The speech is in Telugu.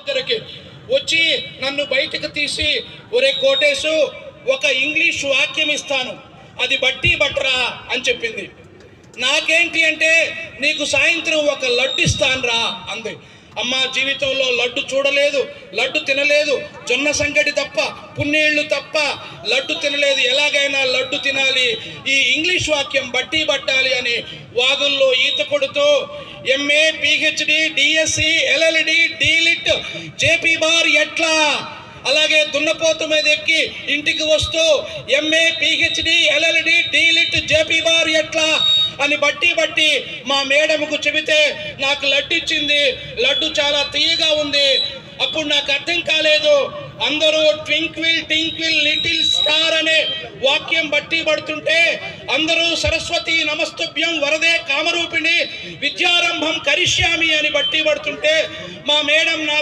దగ్గరికి వచ్చి నన్ను బయటకు తీసి, ఒరే కోటేశు, ఒక ఇంగ్లీష్ వాక్యం ఇస్తాను, అది బట్టి బట్టరా అని చెప్పింది. నాకేంటి అంటే, నీకు సాయంత్రం ఒక లడ్డు ఇస్తానురా అంది. అమ్మ జీవితంలో లడ్డు చూడలేదు, లడ్డు తినలేదు, జొన్న సంగటి తప్ప, పున్నీళ్లు తప్ప లడ్డు తినలేదు. ఎలాగైనా లడ్డు తినాలి, ఈ ఇంగ్లీష్ వాక్యం బట్టి పట్టాలి అని వాగుల్లో ఈత కొడుతూ MA, PhD, DSC, LLD, delete, JP bar ఎట్లా, అలాగే దున్నపోతు మీద ఎక్కి ఇంటికి వస్తూ MA, PhD, LLD, delete, JP bar ఎట్లా అని బట్టి మా మేడంకు చెబితే నాకు లడ్డు ఇచ్చింది. లడ్డు చాలా తీయగా ఉంది. అప్పుడు నాకు అర్థం కాలేదు. అందరూ ట్వింక్విల్ ట్వింక్విల్ లిటిల్ స్టార్ అనే వాక్యం బట్టి పడుతుంటే, అందరూ సరస్వతి నమస్తుభ్యం వరదే కామరూపిణి విద్యారంభం కరిష్యామి అని బట్టి పడుతుంటే, మా మేడం నా